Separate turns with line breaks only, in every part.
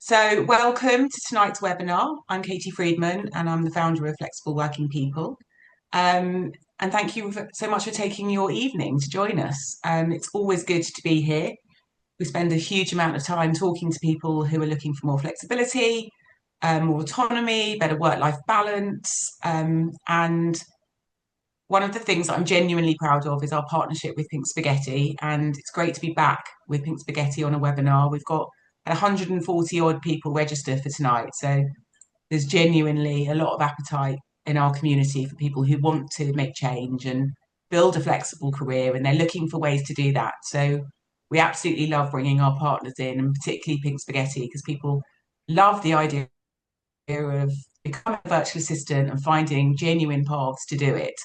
So, welcome to tonight's webinar. I'm Katie Friedman and I'm the founder of Flexible Working People. And thank you so much for taking your evening to join us. It's always good to be here. We spend a huge amount of time talking to people who are looking for more flexibility, more autonomy, better work-life balance. And one of the things that I'm genuinely proud of is our partnership with Pink Spaghetti. And it's great to be back with Pink Spaghetti on a webinar. We've got 140 odd people register for tonight. So there's genuinely a lot of appetite in our community for people who want to make change and build a flexible career, and they're looking for ways to do that. So we absolutely love bringing our partners in, and particularly Pink Spaghetti, because people love the idea of becoming a virtual assistant and finding genuine paths to do it.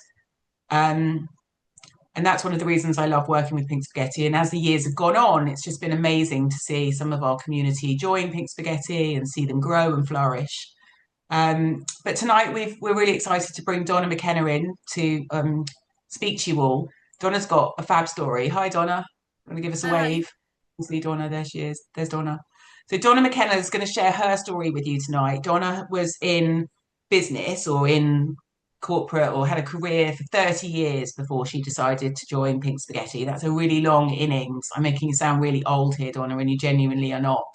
And that's one of the reasons I love working with Pink Spaghetti. And as the years have gone on, it's just been amazing to see some of our community join Pink Spaghetti and see them grow and flourish. But tonight we're really excited to bring Donna McKenna in to speak to you all. Donna's got a fab story. Hi, Donna. Want to give us a wave? We'll see Donna. There she is. There's Donna. So Donna McKenna is going to share her story with you tonight. Donna was in business or in corporate or had a career for 30 years before she decided to join Pink Spaghetti. That's a really long innings. I'm making you sound really old here, Donna, and you genuinely are not.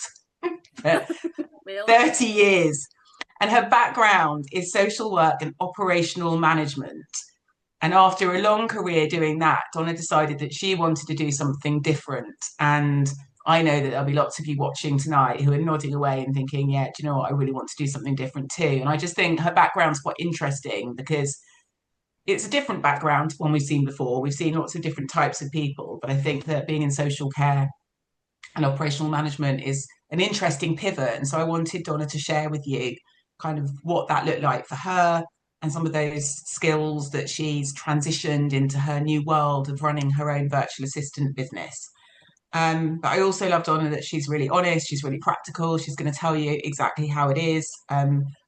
But 30 years. And her background is social work and operational management. And after a long career doing that, Donna decided that she wanted to do something different. And I know that there'll be lots of you watching tonight who are nodding away and thinking, yeah, do you know what? I really want to do something different too. And I just think her background's quite interesting because it's a different background to one we've seen before. We've seen lots of different types of people, but I think that being in social care and operational management is an interesting pivot. And so I wanted Donna to share with you kind of what that looked like for her and some of those skills that she's transitioned into her new world of running her own virtual assistant business. But I also love Donna that she's really honest, she's really practical, she's going to tell you exactly how it is,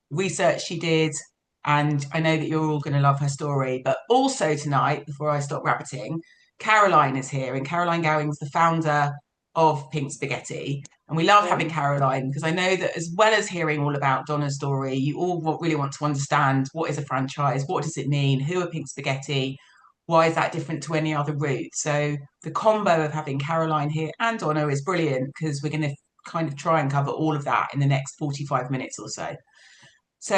research she did, and I know that you're all going to love her story. But also tonight, before I stop rabbiting, Caroline is here, and Caroline Gowing's the founder of Pink Spaghetti. And we love having Caroline because I know that as well as hearing all about Donna's story, you all really want to understand what is a franchise, what does it mean, who are Pink Spaghetti, why is that different to any other route? So the combo of having Caroline here and Donna is brilliant because we're going to kind of try and cover all of that in the next 45 minutes or so. So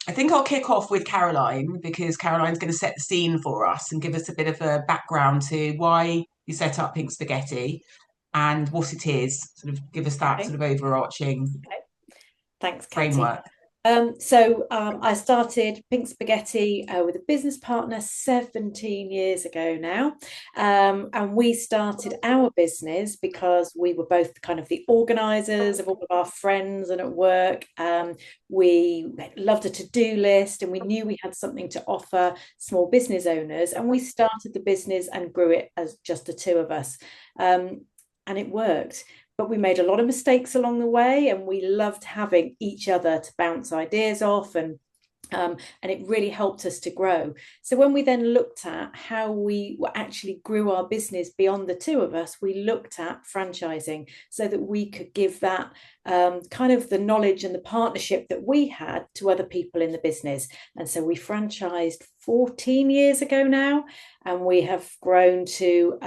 I think I'll kick off with Caroline because Caroline's going to set the scene for us and give us a bit of a background to why you set up Pink Spaghetti and what it is, sort of give us that sort of overarching
Thanks,
framework.
I started Pink Spaghetti with a business partner 17 years ago now. And we started our business because we were both kind of the organisers of all of our friends and at work. We loved a to-do list and we knew we had something to offer small business owners. And we started the business and grew it as just the two of us. And it worked. But we made a lot of mistakes along the way and we loved having each other to bounce ideas off and it really helped us to grow. So when we then looked at how we actually grew our business beyond the two of us, we looked at franchising so that we could give that kind of the knowledge and the partnership that we had to other people in the business. And so we franchised 14 years ago now, and we have grown to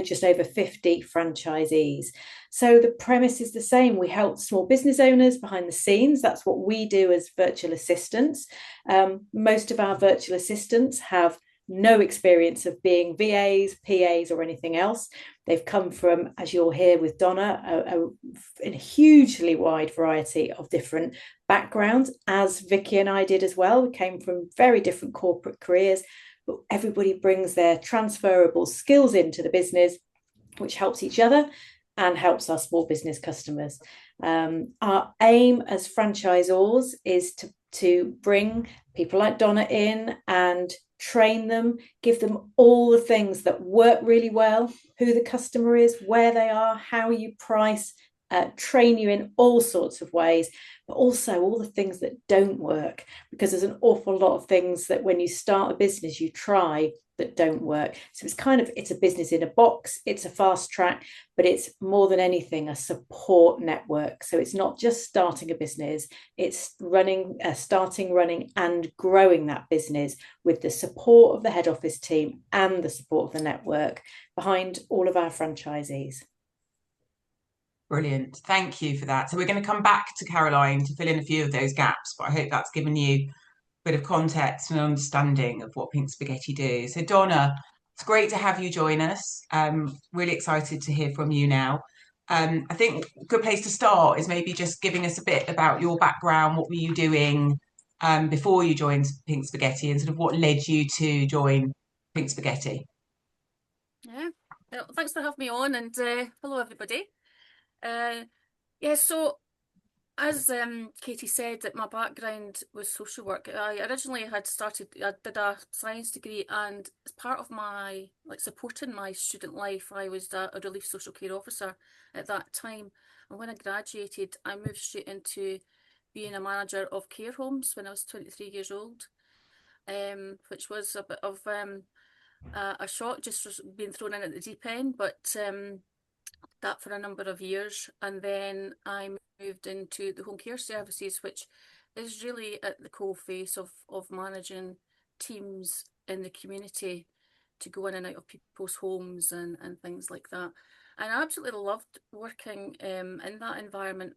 just over 50 franchisees. So the premise is the same. We help small business owners behind the scenes. That's what we do as virtual assistants. Most of our virtual assistants have no experience of being VAs, PAs, or anything else. They've come from, as you'll hear with Donna, a hugely wide variety of different backgrounds, as Vicky and I did as well. We came from very different corporate careers, but everybody brings their transferable skills into the business, which helps each other and helps our small business customers. Our aim as franchisors is to bring people like Donna in and train them, give them all the things that work really well, who the customer is, where they are, how you price, train you in all sorts of ways, but also all the things that don't work, because there's an awful lot of things that when you start a business you try that don't work. So it's a business in a box, it's a fast track, but it's more than anything a support network. So it's not just starting a business, it's starting, running, and growing that business with the support of the head office team and the support of the network behind all of our franchisees.
Brilliant. Thank you for that. So we're going to come back to Caroline to fill in a few of those gaps, but I hope that's given you a bit of context and understanding of what Pink Spaghetti do. So Donna, it's great to have you join us. Really excited to hear from you now. I think a good place to start is maybe just giving us a bit about your background. What were you doing before you joined Pink Spaghetti, and sort of what led you to join Pink Spaghetti?
Yeah, well, thanks for having me on, and hello everybody. Uh, yeah, so as Katie said, that my background was social work. I originally I did a science degree, and as part of my supporting my student life, I was a relief social care officer at that time. And when I graduated, I moved straight into being a manager of care homes when I was 23 years old, which was a bit of a shock, just for being thrown in at the deep end, but that for a number of years. And then I moved into the home care services, which is really at the coalface of managing teams in the community to go in and out of people's homes and things like that. And I absolutely loved working in that environment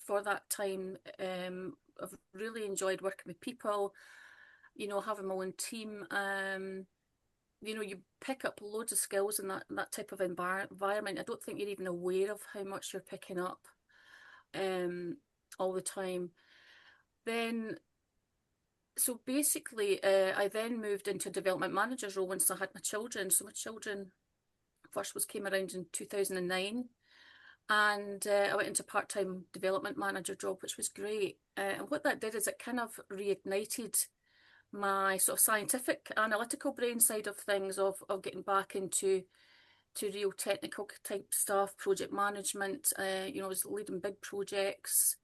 for that time. I've really enjoyed working with people, having my own team. You pick up loads of skills in that type of environment. I don't think you're even aware of how much you're picking up all the time. Then, so basically, I then moved into a development manager's role once I had my children. So my children first came around in 2009, and I went into part-time development manager job, which was great. And what that did is it kind of reignited my sort of scientific analytical brain side of things, of getting back into real technical type stuff, project management. I was leading big projects.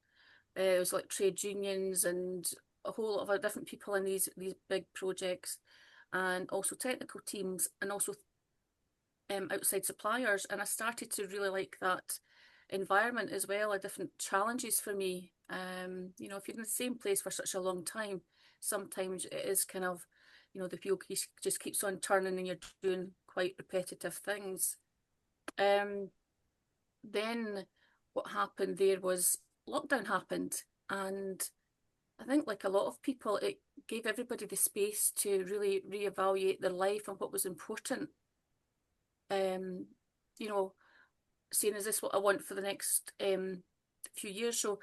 It was like trade unions and a whole lot of different people in these big projects, and also technical teams, and also outside suppliers. And I started to really like that environment as well, different challenges for me. If you're in the same place for such a long time, sometimes it is kind of, the wheel just keeps on turning and you're doing quite repetitive things. Then what happened there was lockdown happened, and I think, like a lot of people, it gave everybody the space to really reevaluate their life and what was important. Um, you know, Saying, is this what I want for the next few years? So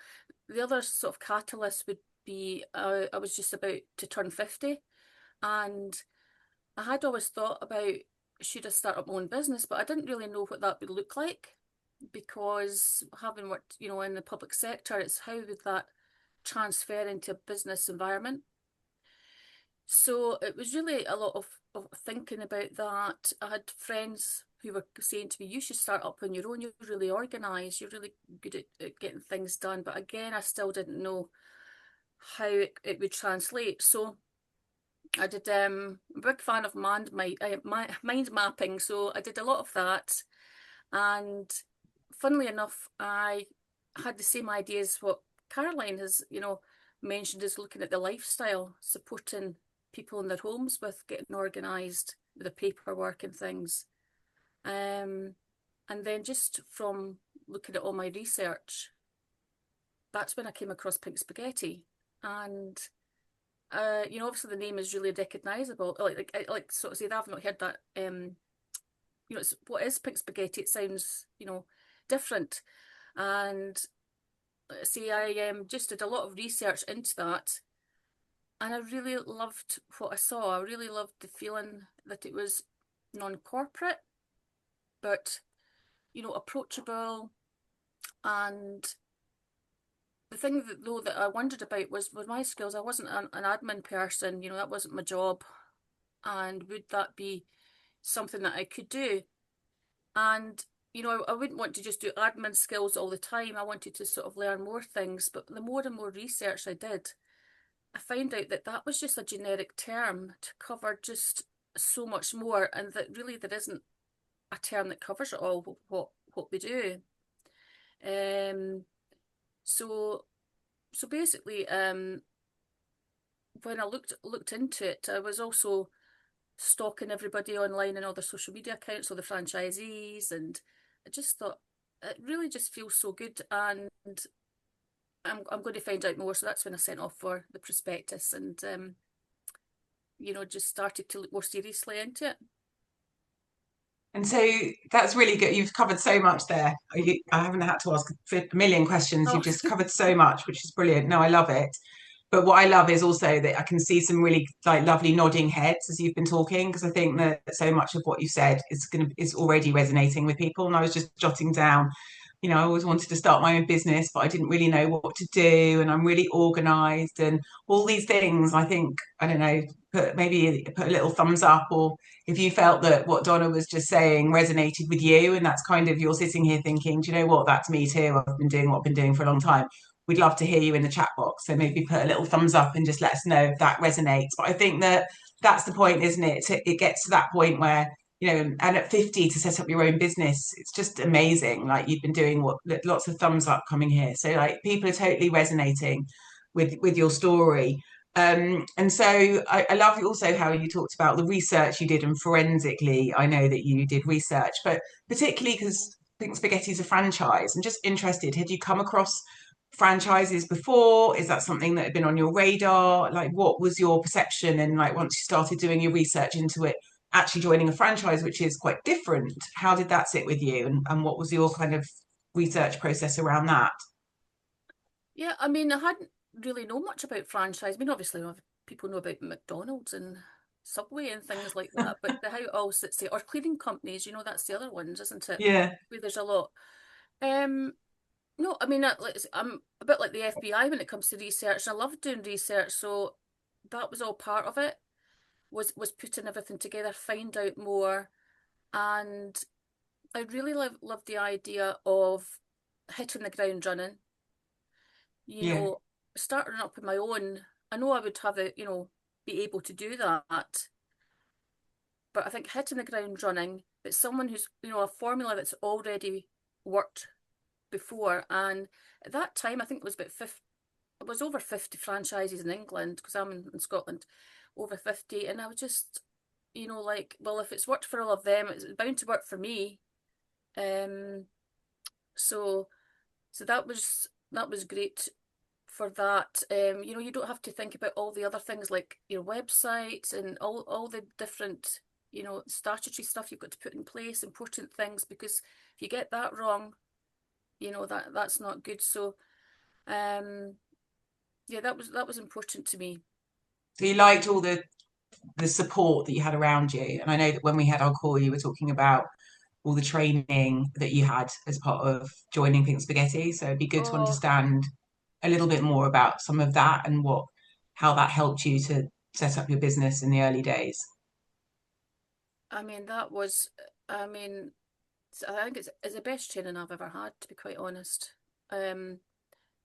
the other sort of catalyst would be I was just about to turn 50, and I had always thought about, should I start up my own business, but I didn't really know what that would look like, because having worked, in the public sector, it's how would that transfer into a business environment. So it was really a lot of thinking about that. I had friends who were saying to me, you should start up on your own. You're really organised. You're really good at getting things done. But again, I still didn't know how it would translate. So I did, I'm a big fan of mind mapping. So I did a lot of that. And funnily enough, I had the same ideas what Caroline has, mentioned, is looking at the lifestyle, supporting people in their homes with getting organised with the paperwork and things. And then just from looking at all my research, that's when I came across Pink Spaghetti. And obviously the name is really recognisable. Like sort of say, I've not heard that. What is Pink Spaghetti? It sounds, different. And see, I just did a lot of research into that, and I really loved what I saw. I really loved the feeling that it was non-corporate, but approachable. And the thing that I wondered about was my skills. I wasn't an admin person. That wasn't my job, and would that be something that I could do? And I wouldn't want to just do admin skills all the time. I wanted to sort of learn more things. But the more and more research I did, I found out that that was just a generic term to cover just so much more, and that really there isn't a term that covers it all, what we do. So basically, when I looked into it, I was also stalking everybody online and all their social media accounts, all the franchisees, and I just thought it really just feels so good, and I'm going to find out more. So that's when I sent off for the prospectus, and just started to look more seriously into it.
And so that's really good. You've covered so much there. I haven't had to ask a million questions.
Oh.
You've just covered so much, which is brilliant. No, I love it. But what I love is also that I can see some really like lovely nodding heads as you've been talking, because I think that so much of what you said is already resonating with people. And I was just jotting down, I always wanted to start my own business, but I didn't really know what to do. And I'm really organized and all these things. I think, I don't know, maybe put a little thumbs up, or if you felt that what Donna was just saying resonated with you, and that's kind of you're sitting here thinking, do you know what, that's me too. I've been doing what I've been doing for a long time. We'd love to hear you in the chat box. So maybe put a little thumbs up and just let us know if that resonates. But I think that that's the point, isn't it? It gets to that point where, and at 50 to set up your own business, it's just amazing. Like you've been doing lots of thumbs up coming here. So like people are totally resonating with your story. And so I love also how you talked about the research you did, and forensically, I know that you did research, but particularly because I think Spaghetti's a franchise. I'm just interested, had you come across franchises before? Is that something that had been on your radar? Like, what was your perception? And like, once you started doing your research into it, actually joining a franchise, which is quite different, how did that sit with you? And what was your kind of research process around that?
Yeah, I mean, I hadn't really known much about franchise. I mean, obviously, people know about McDonald's and Subway and things like that, but how it all sits there, or cleaning companies, that's the other ones, isn't it?
Yeah.
Where there's a lot. No, I mean, I'm a bit like the FBI when it comes to research, and I love doing research, so that was all part of it. Was putting everything together, find out more, and I really love the idea of hitting the ground running.
Yeah.
Starting up with my own. I know I would have it, be able to do that, but I think hitting the ground running, but someone who's, a formula that's already worked before. And at that time, I think it was about 50, it was over 50 franchises in England, because I'm in Scotland, over 50. And I was just, like, well, if it's worked for all of them, it's bound to work for me. So that was great for that. You don't have to think about all the other things like your website and all the different, statutory stuff you've got to put in place, important things, because if you get that wrong, that's not good. So yeah, that was important to me.
So you liked all the support that you had around you. And I know that when we had our call, you were talking about all the training that you had as part of joining Pink Spaghetti. So it'd be good to
Oh,
understand a little bit more about some of that and how that helped you to set up your business in the early days.
I mean, I mean, I think it's the best training I've ever had, to be quite honest.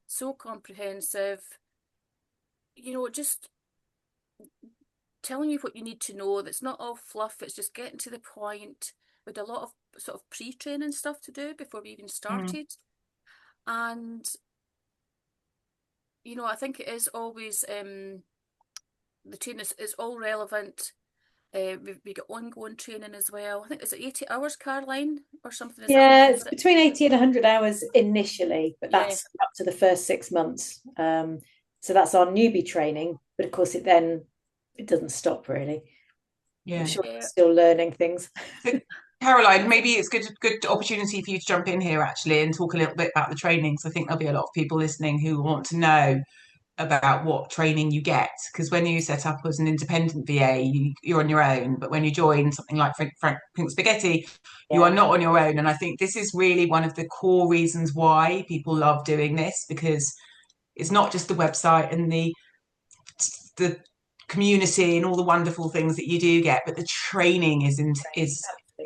So comprehensive, just telling you what you need to know. That's not all fluff. It's just getting to the point. We had a lot of sort of pre-training stuff to do before we even started. And, I think it is always, the training is all relevant. We got ongoing training as well. I think it's 80 hours, Caroline, or something. Is that
Yeah,
what
it's between 80 and 100 hours initially, but
Yeah.
that's up to the first 6 months. So that's our newbie training, but of course it doesn't stop really.
Yeah.
I'm sure
Yeah.
we're still learning things.
So, Caroline, maybe it's good opportunity for you to jump in here actually and talk a little bit about the training. So I think there'll be a lot of people listening who want to know about what training you get, because when you set up as an independent VA, you're on your own, but when you join something like Pink Spaghetti, you are
Yeah.
not on your own. And I think this is really one of the core reasons why people love doing this, because it's not just the website and the community and all the wonderful things that you do get, but the training is
Absolutely.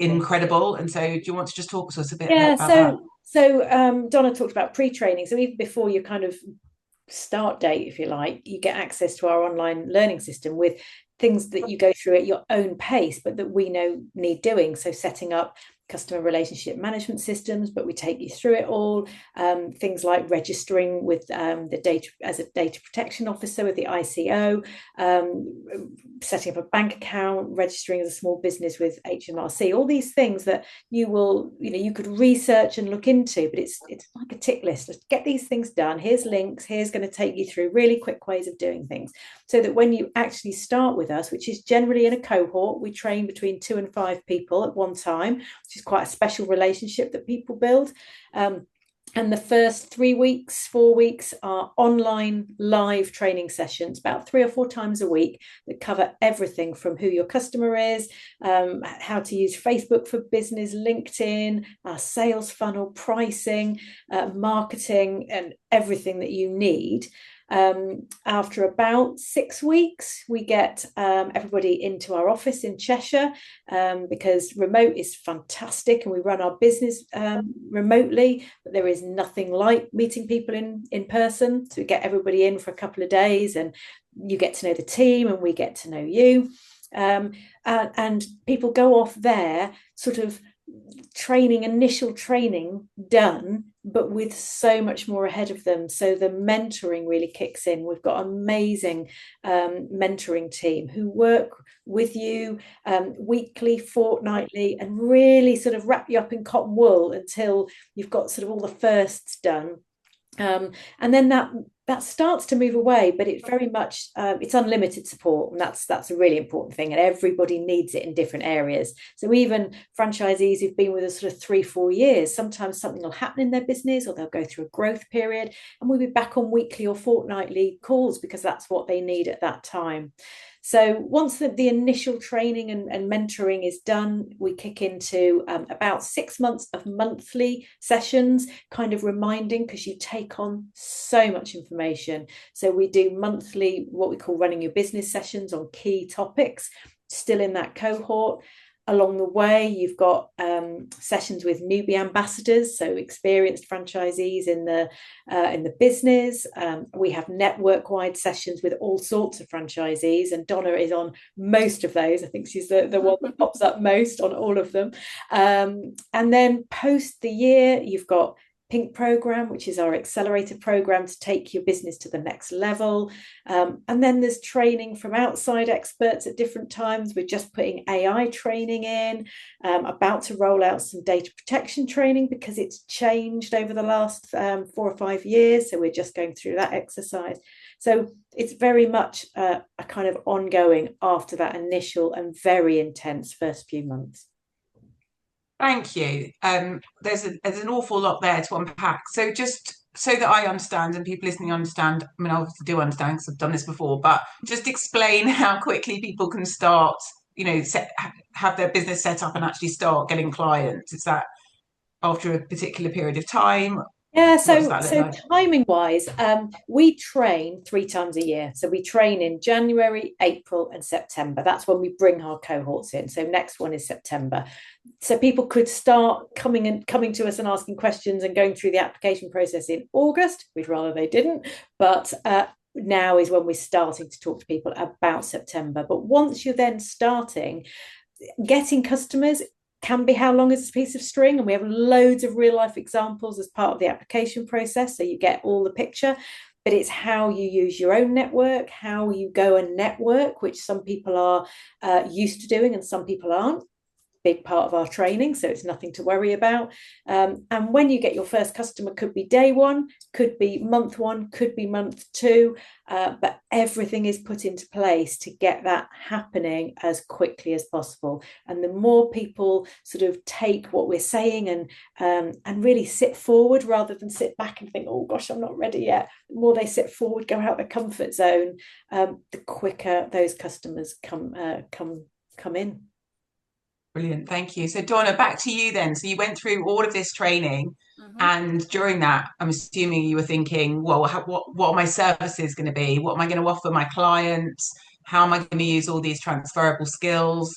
incredible. And so do you want to just talk to us a bit
Yeah,
about that?
so Donna talked about pre-training. So even before you're kind of start date, if you like, you get access to our online learning system with things that you go through at your own pace, but that we know need doing. So setting up customer relationship management systems, but we take you through it all. Things like registering with the data as a data protection officer with the ICO, setting up a bank account, registering as a small business with HMRC, all these things that you could research and look into, but it's like a tick list. Let's get these things done. Here's links. Here's going to take you through really quick ways of doing things, so that when you actually start with us, which is generally in a cohort, we train between 2 and 5 people at one time, which is quite a special relationship that people build. And the first 3 weeks, 4 weeks are online live training sessions, about 3 or 4 times a week, that cover everything from who your customer is, how to use Facebook for business, LinkedIn, our sales funnel, pricing, marketing, and everything that you need. After about 6 weeks, we get everybody into our office in Cheshire, because remote is fantastic and we run our business remotely, but there is nothing like meeting people in person. So we get everybody in for a couple of days, and you get to know the team and we get to know you. And people go off there sort of initial training done, but with so much more ahead of them. So the mentoring really kicks in. We've got an amazing mentoring team who work with you weekly, fortnightly, and really sort of wrap you up in cotton wool until you've got sort of all the firsts done. And then that starts to move away, but it's very much it's unlimited support, and that's a really important thing, and everybody needs it in different areas. So even franchisees who've been with us sort of 3-4 years, sometimes something will happen in their business, or they'll go through a growth period, and we'll be back on weekly or fortnightly calls because that's what they need at that time. So once the initial training and mentoring is done, we kick into about 6 months of monthly sessions, kind of reminding, because you take on so much information. So we do monthly, what we call running your business sessions on key topics, still in that cohort. Along the way, you've got sessions with newbie ambassadors, so experienced franchisees in the business. We have network-wide sessions with all sorts of franchisees, and Donna is on most of those. I think she's the one that pops up most on all of them. And then post the year, you've got Pink program, which is our accelerator program to take your business to the next level. And then there's training from outside experts at different times. We're just putting AI training in, about to roll out some data protection training because it's changed over the last 4 or 5 years. So we're just going through that exercise. So it's very much a kind of ongoing after that initial and very intense first few months.
Thank you. There's an awful lot there to unpack. So just so that I understand and people listening understand, I mean, I obviously do understand because I've done this before, but just explain how quickly people can start, have their business set up and actually start getting clients. Is that after a particular period of time?
Yeah,
What does
so
that look
so
like?
timing wise, we train 3 times a year. So we train in January, April, and September. That's when we bring our cohorts in. So next one is September. So people could start coming to us and asking questions and going through the application process in August. We'd rather they didn't, but now is when we're starting to talk to people about September. But once you're then starting, getting customers can be how long is a piece of string, and we have loads of real life examples as part of the application process, so you get all the picture. But it's how you use your own network, how you go and network, which some people are used to doing and some people aren't. Big part of our training, so it's nothing to worry about. And when you get your first customer, could be day 1, could be month 1, could be month 2, but everything is put into place to get that happening as quickly as possible. And the more people sort of take what we're saying and really sit forward rather than sit back and think, oh gosh, I'm not ready yet. The more they sit forward, go out their comfort zone, the quicker those customers come in.
Brilliant, thank you. So Donna, back to you then. So you went through all of this training, and during that, I'm assuming you were thinking, well, what are my services going to be? What am I going to offer my clients? How am I going to use all these transferable skills?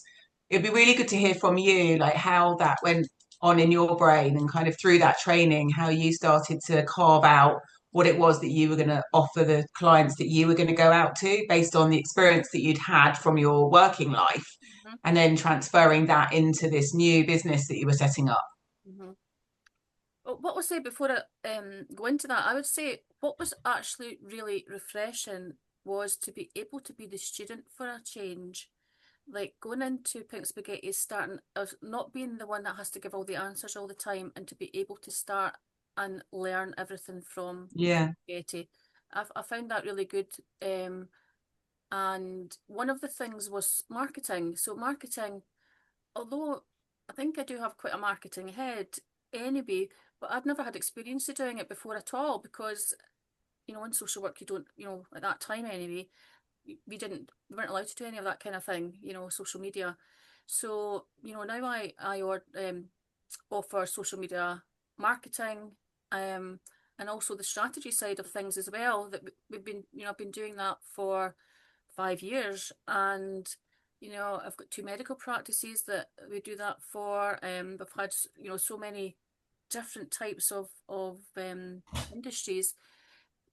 It'd be really good to hear from you, like how that went on in your brain and kind of through that training, how you started to carve out what it was that you were going to offer the clients that you were going to go out to based on the experience that you'd had from your working life,
Mhm.
and then transferring that into this new business that you were setting up.
Mhm. Well, what I'll say before I go into that, I would say what was actually really refreshing was to be able to be the student for a change. Like going into Pink Spaghetti, starting as not being the one that has to give all the answers all the time, and to be able to start and learn everything from
Yeah.
Spaghetti. I found that really good. And one of the things was marketing. So marketing, although I think I do have quite a marketing head anyway, but I'd never had experience of doing it before at all because, in social work you don't, at that time anyway, we weren't allowed to do any of that kind of thing, social media. So, now I offer social media marketing, and also the strategy side of things as well. That we've been, I've been doing that for 5 years, and I've got two medical practices that we do that for. We've had so many different types of industries,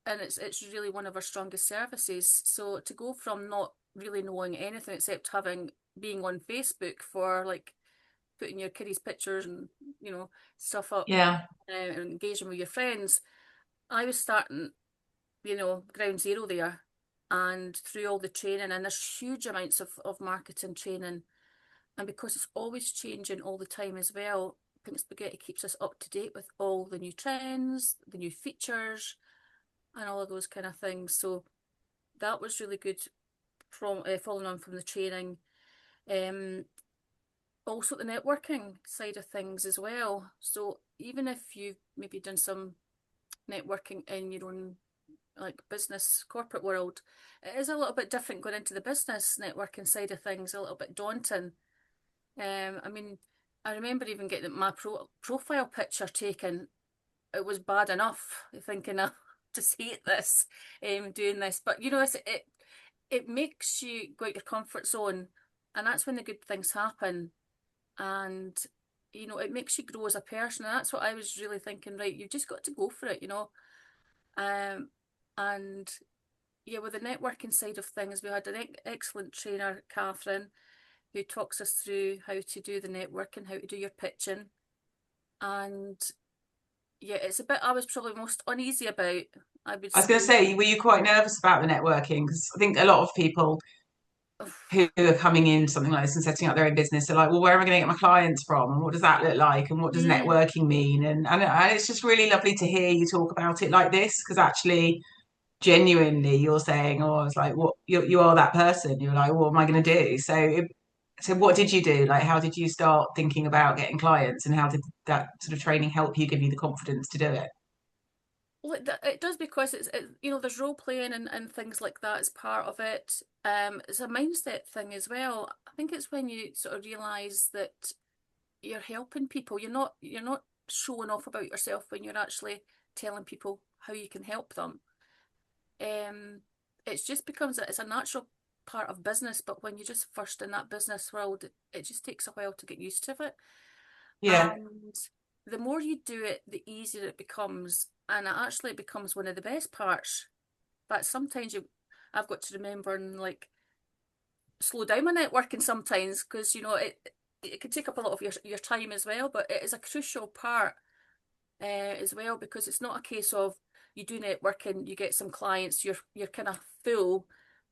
and it's really one of our strongest services. So to go from not really knowing anything except having being on Facebook for like putting your kiddies pictures and stuff up,
Yeah.
and engaging with your friends, I was starting ground zero there. And through all the training, and there's huge amounts of marketing training, and because it's always changing all the time as well, Pink Spaghetti keeps us up to date with all the new trends, the new features, and all of those kind of things. So that was really good from following on from the training. Um, Also the networking side of things as well. So even if you've maybe done some networking in your own like business corporate world, it is a little bit different going into the business networking side of things, a little bit daunting. I mean, I remember even getting my profile picture taken. It was bad enough thinking I just hate this, doing this, but it makes you go out your comfort zone, and that's when the good things happen, and it makes you grow as a person, and that's what I was really thinking. Right, you've just got to go for it. And yeah, with the networking side of things, we had an excellent trainer, Catherine, who talks us through how to do the networking, how to do your pitching. And yeah, it's a bit I was probably most uneasy about, I would
I was going to
say.
say, were you quite nervous about the networking? Because I think a lot of people who are coming in something like this and setting up their own business are like, well, where am I going to get my clients from? And what does that look like? And what does
Mm,
networking mean? And it's just really lovely to hear you talk about it like this, because actually, genuinely, you're saying, oh, I was like, what, you are that person. You're like, what am I going to do? So what did you do? Like, how did you start thinking about getting clients, and how did that sort of training help you, give you the confidence to do it?
well, it does, because there's role playing and things like that as part of it. It's a mindset thing as well. I think it's when you sort of realise that you're helping people. You're not showing off about yourself when you're actually telling people how you can help them. Um, it's just becomes it's a natural part of business, but when you're just first in that business world, it just takes a while to get used to it.
Yeah.
And the more you do it, the easier it becomes, and it actually becomes one of the best parts. But sometimes I've got to remember and like slow down my networking sometimes, because it can take up a lot of your time as well. But it is a crucial part as well, because it's not a case of you do networking, you get some clients, you're kind of full,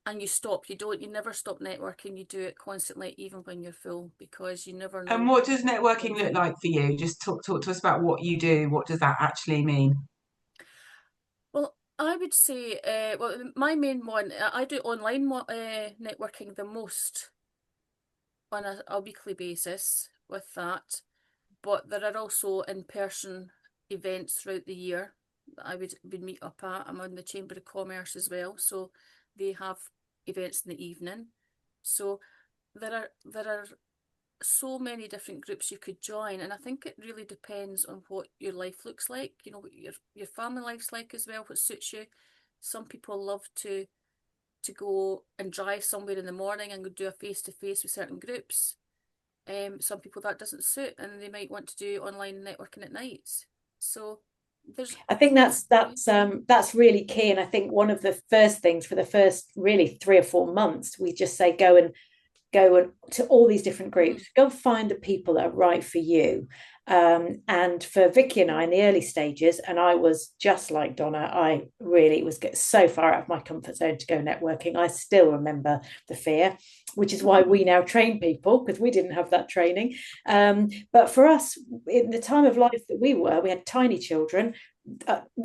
and you stop. You never stop networking. You do it constantly, even when you're full, because you never
And
know.
what does networking look like for you? Just talk to us about what you do. What does that actually mean?
Well, I would say, my main one, I do online networking the most on a weekly basis with that, but there are also in-person events throughout the year that I would meet up at. I'm on the Chamber of Commerce as well, so they have events in the evening. So there are so many different groups you could join, and I think it really depends on what your life looks like. What your family life's like as well, what suits you. Some people love to go and drive somewhere in the morning and go do a face to face with certain groups. Some people that doesn't suit, and they might want to do online networking at night. So
I think that's really key. And I think one of the first things for the first really 3 or 4 months, we just say go to all these different groups, go and find the people that are right for you. And for Vicky and I in the early stages, and I was just like Donna, I really was so far out of my comfort zone to go networking. I still remember the fear, which is why we now train people, because we didn't have that training. But for us, in the time of life that we had tiny children.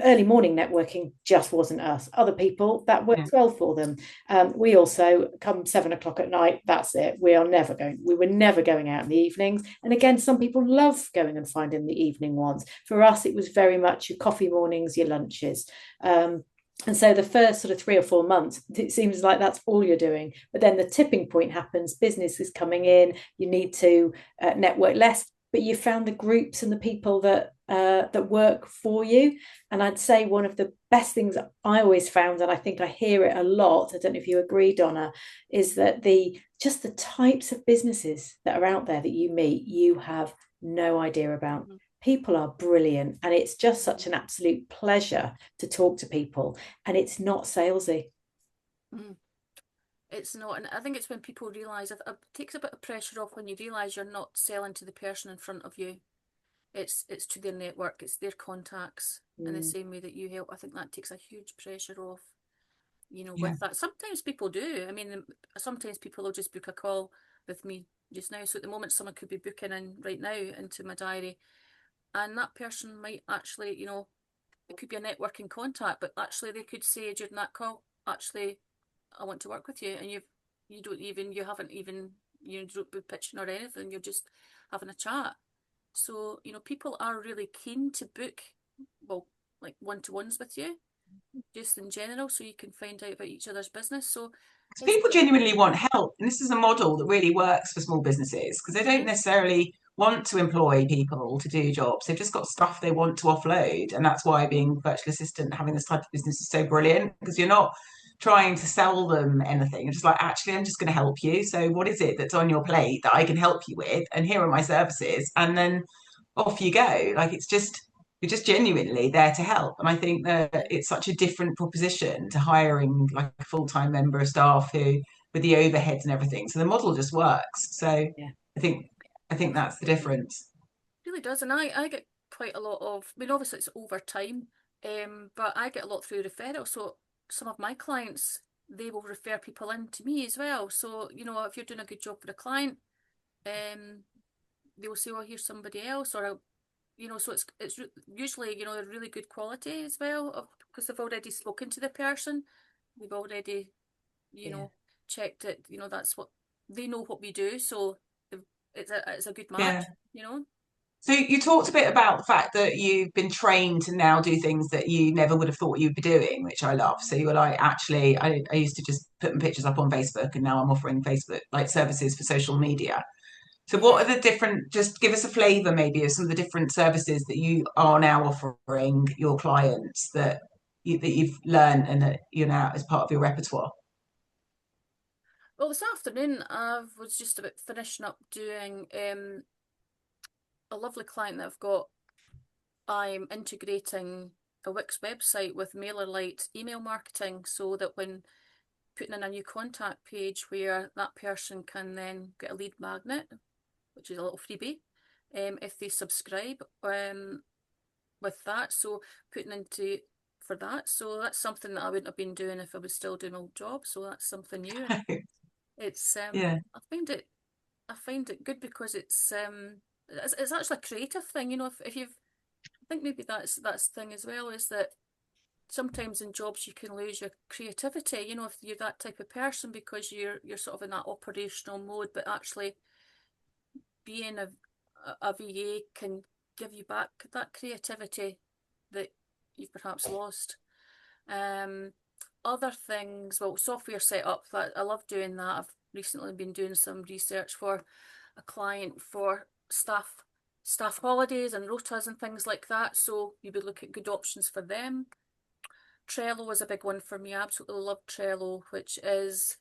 Early morning networking just wasn't us. Other people that works well for them. We also come 7 o'clock at night. That's it. We were never going out in the evenings. And again, some people love going and finding the evening ones. For us, it was very much your coffee mornings, your lunches. And so the first sort of 3 or 4 months, it seems like that's all you're doing. But then the tipping point happens. Business is coming in. You need to network less, but you found the groups and the people that work for you. And I'd say one of the best things that I always found, and I think I hear it a lot, I don't know if you agree, Donna, is that just the types of businesses that are out there that you meet, you have no idea about. People are brilliant, and it's just such an absolute pleasure to talk to people, and it's not salesy.
It's not, and I think it's when people realise it takes a bit of pressure off when you realise you're not selling to the person in front of you. It's to their network, it's their contacts, in the same way that you help. I think that takes a huge pressure off, with that. Sometimes people do. I mean, sometimes people will just book a call with me just now. So at the moment, someone could be booking in right now into my diary, and that person might actually, it could be a networking contact, but actually they could say during that call, actually, I want to work with you, and you haven't even, don't be pitching or anything, you're just having a chat. So, people are really keen to book, well, like one-to-ones with you, just in general, so you can find out about each other's business. So
People genuinely want help, and this is a model that really works for small businesses because they don't necessarily want to employ people to do jobs. They've just got stuff they want to offload, and that's why being virtual assistant, having this type of business is so brilliant, because you're not trying to sell them anything. You're just like, actually, I'm just going to help you. So what is it that's on your plate that I can help you with? And here are my services. And then off you go. Like, it's just, you're just genuinely there to help. And I think that it's such a different proposition to hiring like a full-time member of staff who, with the overheads and everything. So the model just works. So
Yeah.
I think that's the difference.
It really does. And I get quite a lot of, I mean, obviously it's over time, but I get a lot through referral. So some of my clients, they will refer people in to me as well. So, if you're doing a good job for a client, they will say, "Oh, here's somebody else," or so it's usually really good quality as well, because they've already spoken to the person, they've already checked it. That's what they know what we do, so it's a good match.
Yeah. So you talked a bit about the fact that you've been trained to now do things that you never would have thought you'd be doing, which I love. So you were like, actually, I used to just put my pictures up on Facebook, and now I'm offering Facebook like services for social media. So what are the different, just give us a flavour maybe of some of the different services that you are now offering your clients that you've learned and that you're now as part of your repertoire.
Well, this afternoon I was just about finishing up doing a lovely client that I've got. I'm integrating a Wix website with MailerLite email marketing, so that when putting in a new contact page where that person can then get a lead magnet, which is a little freebie, if they subscribe with that. So putting into for that. So that's something that I wouldn't have been doing if I was still doing old job. So that's something new. And it's
Yeah.
I find it good because it's actually a creative thing. If you've I think maybe that's the thing as well, is that sometimes in jobs you can lose your creativity, if you're that type of person, because you're sort of in that operational mode, but actually being a VA can give you back that creativity that you've perhaps lost. Other things, well, software setup, that I love doing that. I've recently been doing some research for a client for staff holidays and rotas and things like that. So you would look at good options for them. Trello is a big one for me. I absolutely love Trello, which is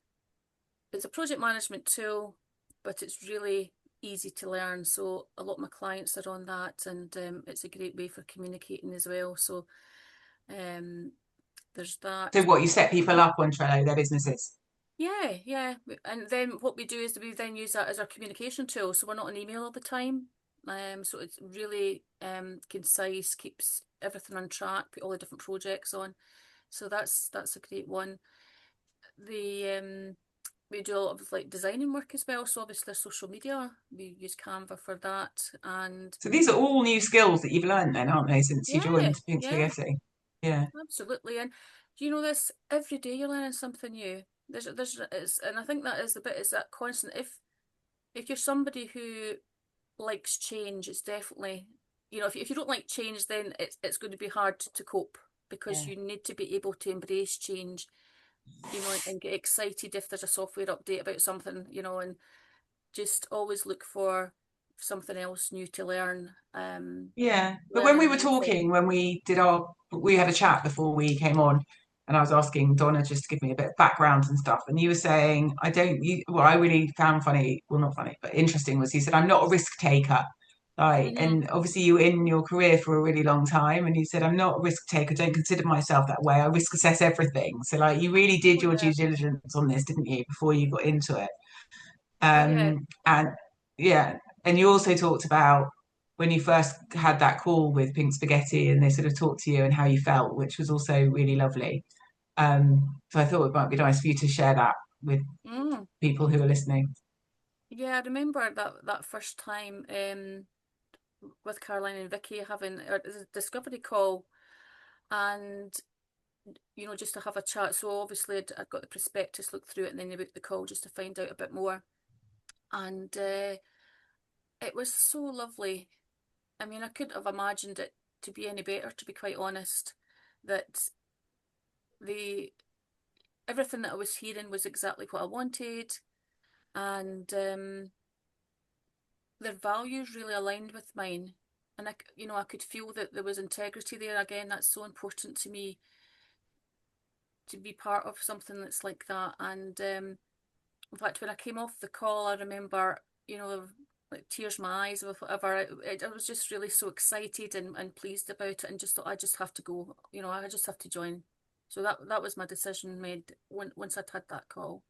it's a project management tool, but it's really easy to learn. So a lot of my clients are on that, and it's a great way for communicating as well. So there's
So
that.
what, you set people up on Trello, their businesses?
Yeah, yeah. And then what we do is we then use that as our communication tool. So we're not on email all the time. So it's really concise, keeps everything on track, put all the different projects on. So that's a great one. The we do a lot of like designing work as well. So obviously social media, we use Canva for that. And
So these are all new skills that you've learned then, aren't they, since you
yeah,
joined Pink
yeah,
Spaghetti? Yeah.
absolutely. And do you know this? Every day you're learning something new. And I think that is the bit, is that constant. If you're somebody who likes change, it's definitely, if you don't like change, then it's going to be hard to cope, because
Yeah.
you need to be able to embrace change, and get excited if there's a software update about something, and just always look for something else new to learn.
Yeah. But when
Learning
we
a
were
new thing.
talking, we had a chat before we came on, and I was asking Donna just to give me a bit of background and stuff. And you were saying, what I really found funny, well, not funny, but interesting, was you said, I'm not a risk taker. Like,
Hmm.
and obviously you were in your career for a really long time, and you said, I'm not a risk taker, don't consider myself that way. I risk assess everything. So like you really did
Oh
your
yeah.
due diligence on this, didn't you, before you got into it?
Oh yeah.
And yeah, and you also talked about when you first had that call with Pink Spaghetti and they sort of talked to you and how you felt, which was also really lovely. So I thought it might be nice for you to share that with
Mm.
people who are listening.
Yeah, I remember that first time with Caroline and Vicky having a discovery call, and just to have a chat. So obviously I'd got the prospectus, looked through it, and then they booked the call just to find out a bit more. And it was so lovely. I mean, I couldn't have imagined it to be any better, to be quite honest. That the everything that I was hearing was exactly what I wanted, and their values really aligned with mine. And I could feel that there was integrity there. Again, that's so important to me, to be part of something that's like that. And in fact, when I came off the call, I remember, like tears in my eyes or whatever. I was just really so excited and pleased about it, and just thought, I just have to go. I just have to join. So that was my decision made once I'd had that call.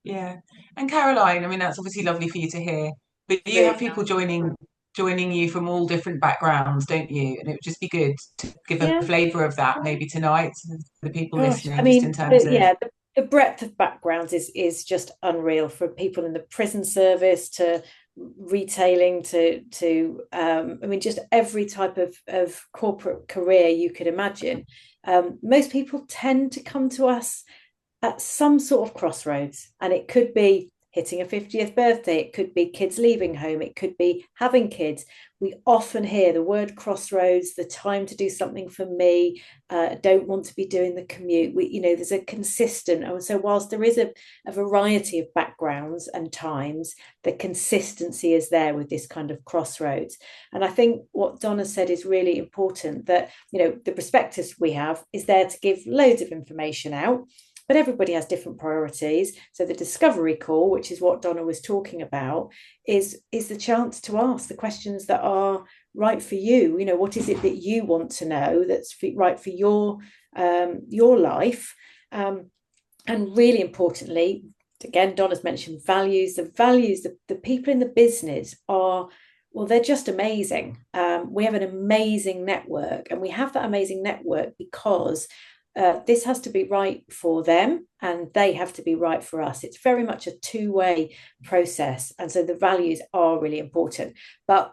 Yeah. And Caroline, I mean, that's obviously lovely for you to hear. But you have
Really
people
nice.
joining you from all different backgrounds, don't you? And it would just be good to give a
Yeah.
flavour of that maybe tonight to the people
Gosh, I
listening, just in
mean,
terms of
the breadth of backgrounds is just unreal, from people in the prison service to retailing to I mean, just every type of corporate career you could imagine. Most people tend to come to us at some sort of crossroads, and it could be hitting a 50th birthday, it could be kids leaving home, it could be having kids. We often hear the word crossroads, the time to do something for me, don't want to be doing the commute. There's a consistent, and so whilst there is a variety of backgrounds and times, the consistency is there with this kind of crossroads. And I think what Donna said is really important, that the prospectus we have is there to give loads of information out, but everybody has different priorities. So the discovery call, which is what Donna was talking about, is the chance to ask the questions that are right for you. What is it that you want to know that's right for your life? And really importantly, again, Donna's mentioned values. The values, the people in the business are, well, they're just amazing. We have an amazing network, and we have that amazing network because this has to be right for them and they have to be right for us. It's very much a two-way process. And so the values are really important. But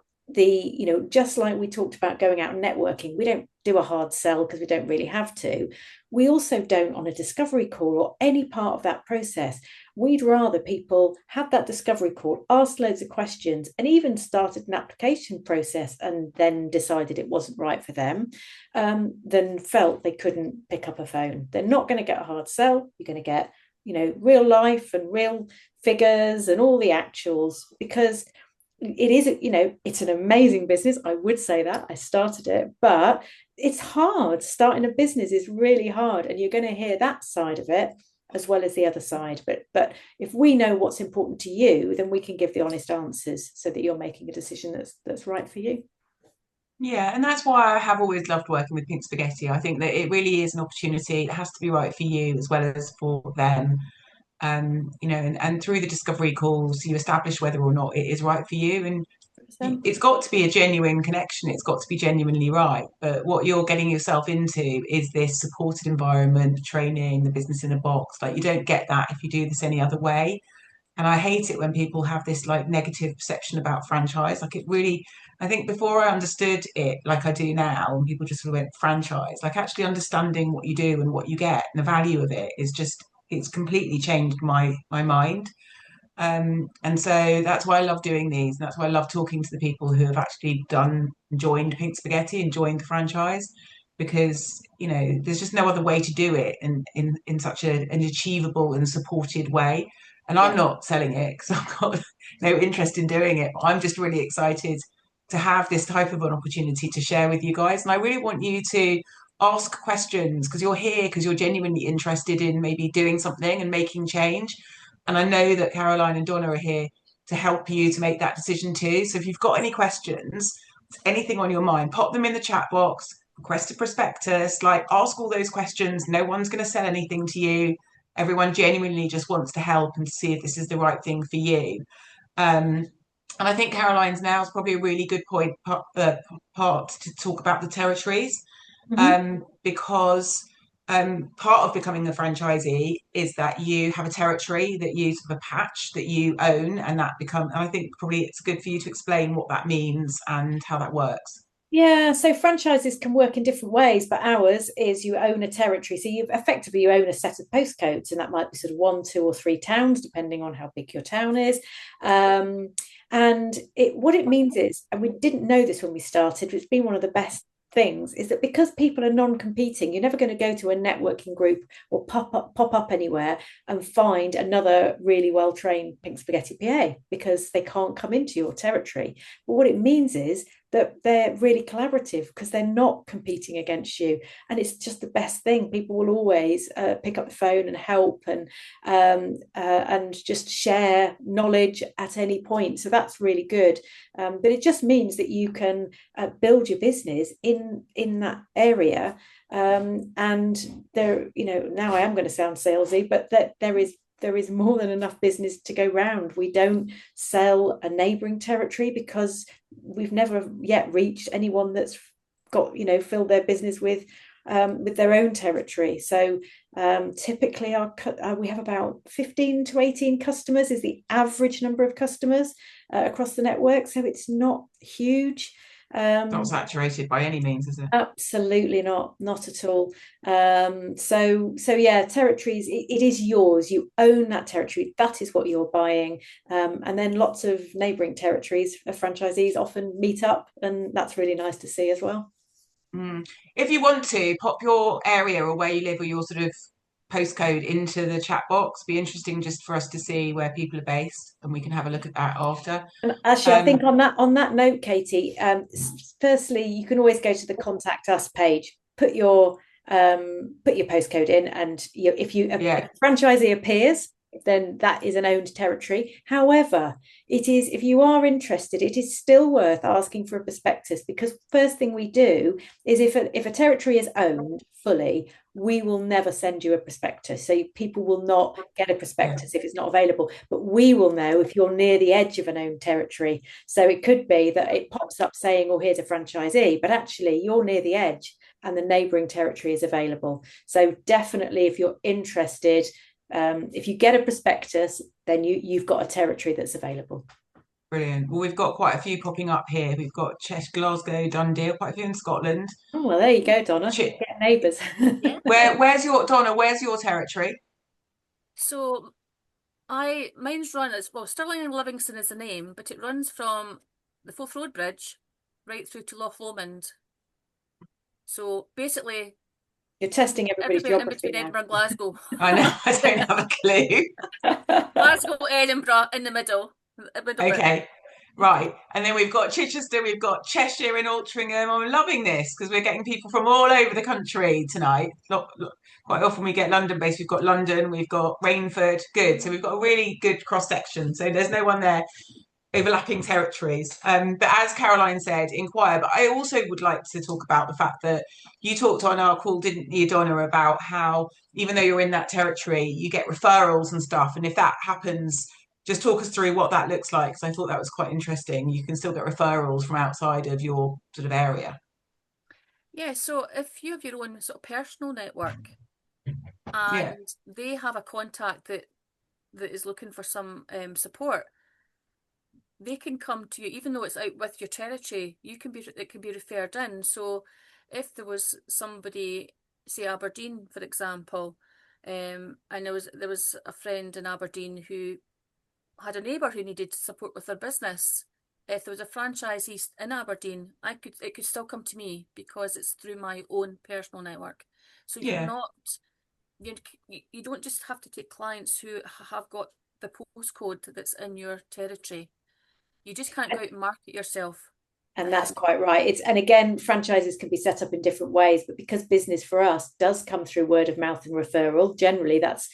just like we talked about going out and networking, we don't do a hard sell because we don't really have to. We also don't on a discovery call or any part of that process. We'd rather people had that discovery call, asked loads of questions, and even started an application process and then decided it wasn't right for them, than felt they couldn't pick up a phone. They're not going to get a hard sell. You're going to get, real life and real figures and all the actuals, because it is, it's an amazing business. I would say that I started it, but it's hard. Starting a business is really hard, and you're going to hear that side of it. as well as the other side. But if we know what's important to you, then we can give the honest answers so that you're making a decision that's right for you.
Yeah, and that's why I have always loved working with Pink Spaghetti. I think that it really is an opportunity. It has to be right for you as well as for them. And through the discovery calls, you establish whether or not it is right for you. And it's got to be a genuine connection. It's got to be genuinely right. But what you're getting yourself into is this supported environment, training, the business in a box. Like you don't get that if you do this any other way. And I hate it when people have this like negative perception about franchise. Like it really, I think before I understood it like I do now, and people just sort of went franchise, like actually understanding what you do and what you get and the value of it is just, it's completely changed my mind. And so that's why I love doing these. And that's why I love talking to the people who have actually joined Pink Spaghetti and joined the franchise, because, there's just no other way to do it in such an achievable and supported way. And I'm not selling it because I've got no interest in doing it. I'm just really excited to have this type of an opportunity to share with you guys. And I really want you to ask questions because you're here because you're genuinely interested in maybe doing something and making change. And I know that Caroline and Donna are here to help you to make that decision too. So if you've got any questions, anything on your mind, pop them in the chat box, request a prospectus, like ask all those questions. No one's going to sell anything to you. Everyone genuinely just wants to help and to see if this is the right thing for you. And I think Caroline's now is probably a really good part to talk about the territories, because part of becoming a franchisee is that you have a territory that you sort of a patch that you own, and I think probably it's good for you to explain what that means and how that works.
Yeah, so franchises can work in different ways, but ours is you own a territory. So you own a set of postcodes, and that might be sort of 1, 2, or 3 towns, depending on how big your town is. And what it means is, and we didn't know this when we started, it's been one of the best things, is that because people are non-competing, you're never going to go to a networking group or pop up anywhere and find another really well-trained Pink Spaghetti PA because they can't come into your territory. But what it means is that they're really collaborative because they're not competing against you, and it's just the best thing. People will always pick up the phone and help and just share knowledge at any point. So that's really good. But it just means that you can build your business in that area. And there, now I am going to sound salesy, but that there is more than enough business to go round. We don't sell a neighbouring territory because we've never yet reached anyone that's got, filled their business with their own territory. So typically we have about 15 to 18 customers is the average number of customers across the network. So it's not huge.
Not saturated by any means, is it?
Absolutely not at all. So yeah, territories, it is yours. You own that territory. That is what you're buying. And then lots of neighbouring territories, franchisees often meet up, and that's really nice to see as well.
If you want to pop your area or where you live or your sort of postcode into the chat box, be interesting just for us to see where people are based, and we can have a look at that after.
And actually, I think on that note, Katie, firstly, you can always go to the contact us page, put your postcode in, and if a franchisee appears, then that is an owned territory. However, if you are interested, it is still worth asking for a prospectus, because first thing we do is if a territory is owned fully, we will never send you a prospectus. So people will not get a prospectus if it's not available, but we will know if you're near the edge of an owned territory. So it could be that it pops up saying, oh, here's a franchisee, but actually you're near the edge and the neighbouring territory is available. So definitely, if you're interested, if you get a prospectus, then you've got a territory that's available.
Brilliant. Well, we've got quite a few popping up here. We've got Cheshire, Glasgow, Dundee, quite a few in Scotland.
Oh, well, there you go, Donna. Get neighbours.
Where's your territory?
So mine's run as well. Stirling and Livingston is the name, but it runs from the Forth Road Bridge right through to Loch Lomond. So basically,
you're testing everybody's geography
in between
now.
Edinburgh and Glasgow.
I know, I don't have a clue.
Glasgow, Edinburgh in the middle.
Okay. Right. And then we've got Chichester, we've got Cheshire and Altrincham. I'm loving this because we're getting people from all over the country tonight. Quite often we get London based. We've got London, we've got Rainford. Good. So we've got a really good cross section. So there's no one there overlapping territories. But as Caroline said, inquire. But I also would like to talk about the fact that you talked on our call, didn't you, Donna, about how even though you're in that territory, you get referrals and stuff. And if that happens, just talk us through what that looks like. Because I thought that was quite interesting. You can still get referrals from outside of your sort of area.
Yeah, so if you have your own sort of personal network
Yeah.
and they have a contact that is looking for some support, they can come to you, even though it's out with your territory. It can be referred in. So if there was somebody, say Aberdeen, for example, and there was a friend in Aberdeen who had a neighbour who needed support with their business. If there was a franchisee in Aberdeen, it could still come to me because it's through my own personal network. So you're
Yeah.
not you you don't just have to take clients who have got the postcode that's in your territory. You just can't go out and market yourself.
And that's quite right. And again, franchises can be set up in different ways, but because business for us does come through word of mouth and referral, generally that's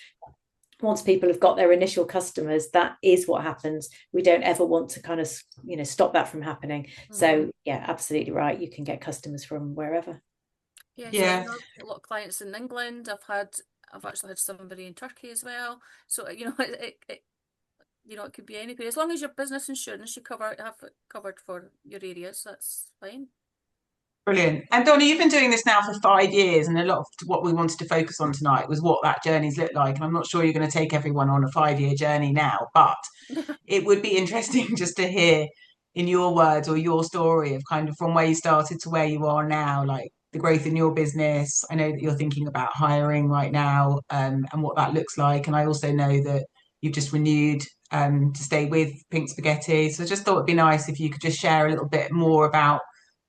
once people have got their initial customers, that is what happens. We don't ever want to kind of, stop that from happening. So yeah, absolutely right. You can get customers from wherever.
Yeah, so
Yeah.
a lot of clients in England. I've actually had somebody in Turkey as well. So it could be anywhere. As long as your business insurance have it covered for your areas, that's fine.
Brilliant. And Donna, you've been doing this now for 5 years, and a lot of what we wanted to focus on tonight was what that journey's looked like. And I'm not sure you're going to take everyone on a 5 year journey now, but it would be interesting just to hear in your words or your story of kind of from where you started to where you are now, like the growth in your business. I know that you're thinking about hiring right now, and what that looks like. And I also know that you've just renewed to stay with Pink Spaghetti. So I just thought it'd be nice if you could just share a little bit more about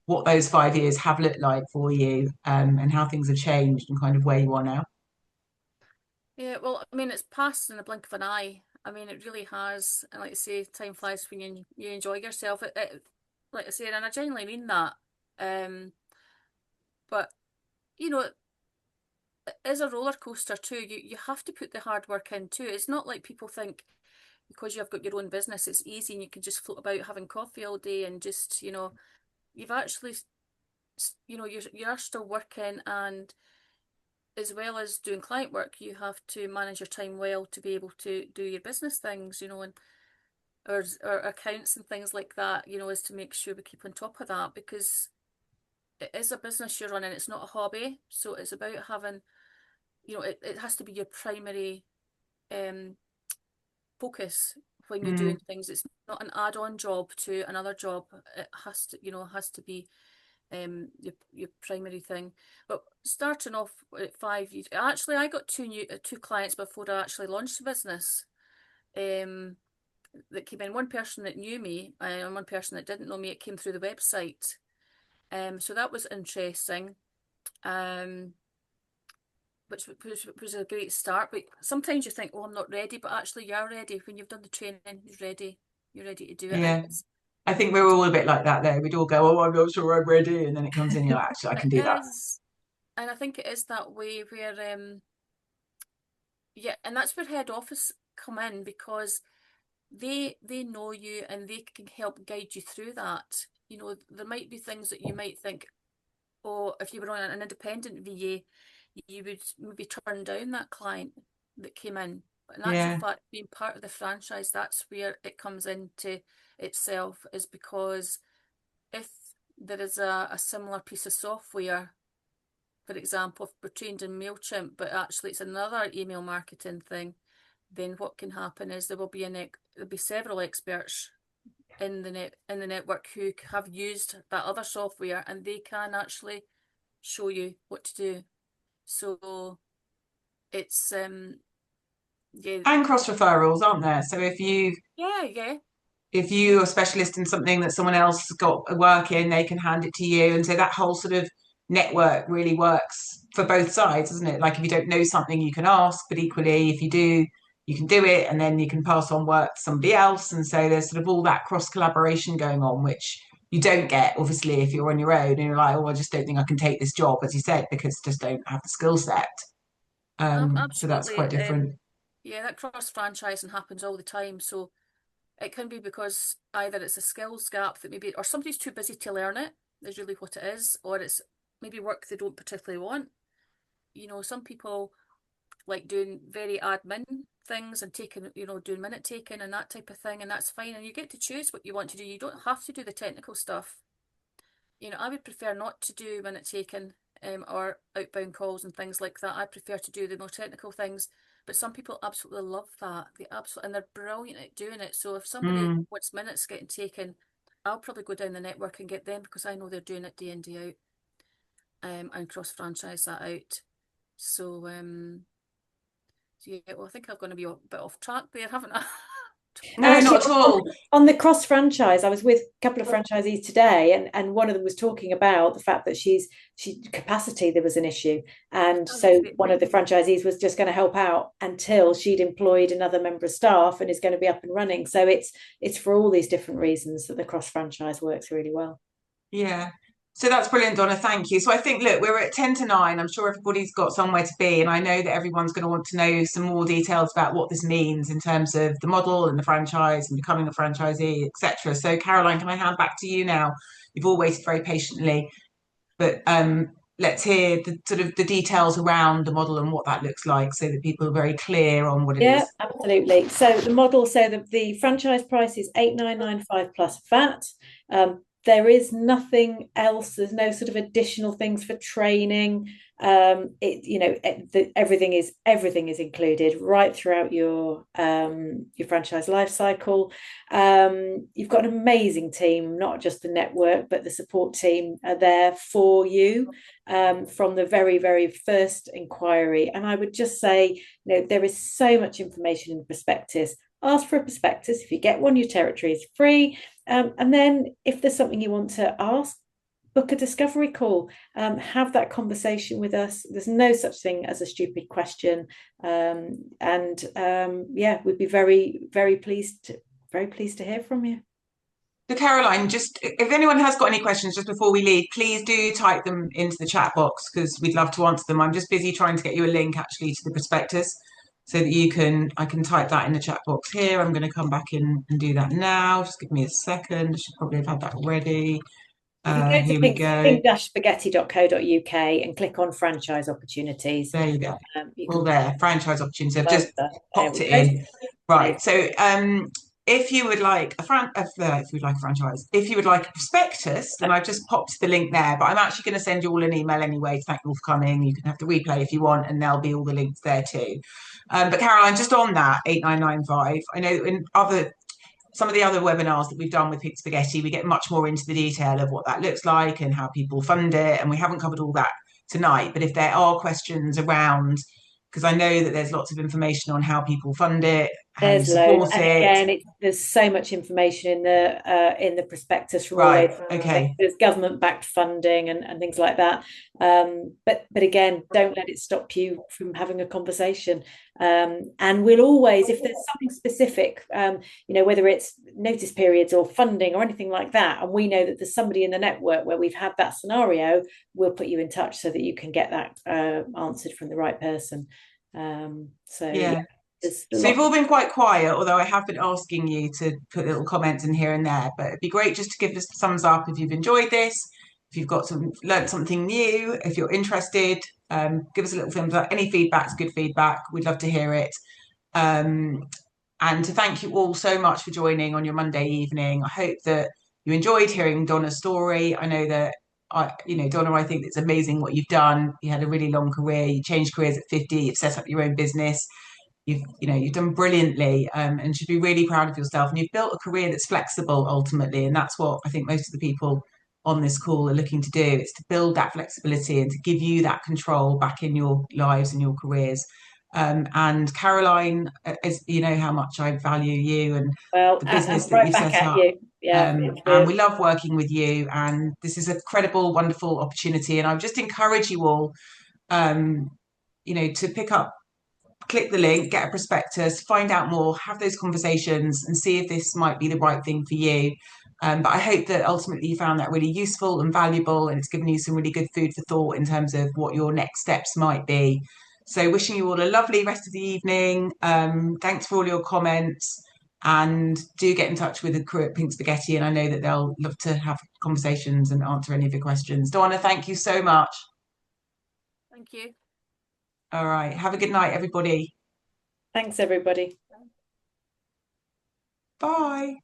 what those 5 years have looked like for you, and how things have changed and kind of where you are now.
Yeah, well, I mean, it's passed in the blink of an eye. I mean, it really has. And like I say, time flies when you enjoy yourself. Like I say, and I genuinely mean that. Um, but you know, it is a roller coaster too. You have to put the hard work in too. It's not like people think because you've got your own business, it's easy and you can just float about having coffee all day and just, you've actually, you're still working, and as well as doing client work, you have to manage your time well to be able to do your business things, and or accounts and things like that, is to make sure we keep on top of that, because it is a business you're running, it's not a hobby. So it's about having, it has to be your primary um focus when you're doing
Mm.
things. It's not an add-on job to another job. It has to be your primary thing. But starting off at 5 years, actually, I got two clients before I actually launched the business. That came in, one person that knew me and one person that didn't know me. It came through the website. So that was interesting. Which was a great start. But sometimes you think, oh, I'm not ready, but actually you are ready. When you've done the training, you're ready. You're ready to do it. And
Yeah. I think we're all a bit like that though. We'd all go, oh, I'm not sure I'm ready. And then it comes in, you're like, actually, I
it
can do that.
is, and I think it is that way where yeah, and that's where head office come in, because they know you and they can help guide you through that. There might be things that you might think, oh, if you were on an independent VA, you would maybe turn down that client that came in. But in actual
Yeah.
fact, being part of the franchise, that's where it comes into itself, is because if there is a similar piece of software, for example, if we're trained in MailChimp, but actually it's another email marketing thing, then what can happen is there'll be several experts in the network who have used that other software, and they can actually show you what to do. So it's yeah,
And cross referrals, aren't there? So
yeah, yeah,
if you are a specialist in something that someone else has got a work in, they can hand it to you. And so that whole sort of network really works for both sides, doesn't it? Like if you don't know something, you can ask, but equally, if you do, you can do it and then you can pass on work to somebody else. And so there's sort of all that cross collaboration going on, which you don't get obviously if you're on your own and you're like, oh, I just don't think I can take this job, as you said, because I just don't have the skill set. So that's
Absolutely.
quite different.
Yeah, that cross franchising happens all the time. So it can be because either it's a skills gap that maybe, or somebody's too busy to learn it, is really what it is, or it's maybe work they don't particularly want. Some people like doing very admin things and taking, doing minute taking and that type of thing, and that's fine. And you get to choose what you want to do. You don't have to do the technical stuff. I would prefer not to do minute taking or outbound calls and things like that. I prefer to do the more technical things. But some people absolutely love that. And they're brilliant at doing it. So if somebody wants minutes getting taken, I'll probably go down the network and get them because I know they're doing it day in, day out, and cross franchise that out. So yeah, well, I think I'm going to be a bit off track there, haven't I?
No,
Actually,
not at all.
On the cross franchise, I was with a couple of franchisees today, and one of them was talking about the fact that she capacity, there was an issue, and so one of the franchisees was just going to help out until she'd employed another member of staff and is going to be up and running. So it's for all these different reasons that the cross franchise works really well.
Yeah. So that's brilliant, Donna. Thank you. So I think, look, we're at 10 to 9. I'm sure everybody's got somewhere to be. And I know that everyone's going to want to know some more details about what this means in terms of the model and the franchise and becoming a franchisee, etc. So Caroline, can I hand back to you now? You've all waited very patiently, but let's hear the sort of the details around the model and what that looks like so that people are very clear on what it is.
Yeah, absolutely. So the model, so the franchise price is 8,995 plus VAT. There is nothing else. There's no sort of additional things for training. Everything is included right throughout your franchise life cycle. You've got an amazing team, not just the network, but the support team are there for you from the very, very first inquiry. And I would just say, there is so much information in the prospectus. Ask for a prospectus. If you get one, your territory is free. And then if there's something you want to ask, book a discovery call, have that conversation with us. There's no such thing as a stupid question. We'd be very, very pleased to hear from you.
So Caroline, just if anyone has got any questions just before we leave, please do type them into the chat box because we'd love to answer them. I'm just busy trying to get you a link actually to the prospectus so that I can type that in the chat box here. I'm going to come back in and do that now. Just give me a second. I should probably have had that already. Here we go.
pink-spaghetti.co.uk and click on franchise opportunities.
There you go. All there, franchise opportunities. I've just popped it in. Right. So if you would like a franchise, if you would like a prospectus, then I've just popped the link there. But I'm actually going to send you all an email anyway to thank you all for coming. You can have the replay if you want, and there'll be all the links there too. But Caroline, just on that 8995, I know in some of the other webinars that we've done with Pink Spaghetti, we get much more into the detail of what that looks like and how people fund it. And we haven't covered all that tonight. But if there are questions around, because I know that there's lots of information on how people fund it, how you support it.
And again, there's so much information in the prospectus from
right. Okay.
There's government-backed funding and things like that. But again, don't let it stop you from having a conversation. And we'll always, if there's something specific, whether it's notice periods or funding or anything like that, and we know that there's somebody in the network where we've had that scenario, we'll put you in touch so that you can get that answered from the right person.
Yeah. So you've all been quite quiet, although I have been asking you to put little comments in here and there. But it'd be great just to give us a thumbs up if you've enjoyed this, if you've learned something new, if you're interested. Give us a little thumbs up. Any feedback's good feedback. We'd love to hear it. And to thank you all so much for joining on your Monday evening. I hope that you enjoyed hearing Donna's story. I know that Donna, I think it's amazing what you've done. You had a really long career. You changed careers at 50. You've set up your own business. You've done brilliantly and should be really proud of yourself. And you've built a career that's flexible ultimately. And that's what I think most of the people on this call are looking to do. It's to build that flexibility and to give you that control back in your lives and your careers. And Caroline, as you know how much I value you and the business that you've set up. And we love working with you. And this is a credible, wonderful opportunity. And I would just encourage you all, to pick up click the link, get a prospectus, find out more, have those conversations, and see if this might be the right thing for you. But I hope that ultimately you found that really useful and valuable, and it's given you some really good food for thought in terms of what your next steps might be. So wishing you all a lovely rest of the evening. Thanks for all your comments, and do get in touch with the crew at Pink Spaghetti, and I know that they'll love to have conversations and answer any of your questions. Donna, thank you so much.
Thank you.
All right. Have a good night, everybody.
Thanks, everybody.
Bye.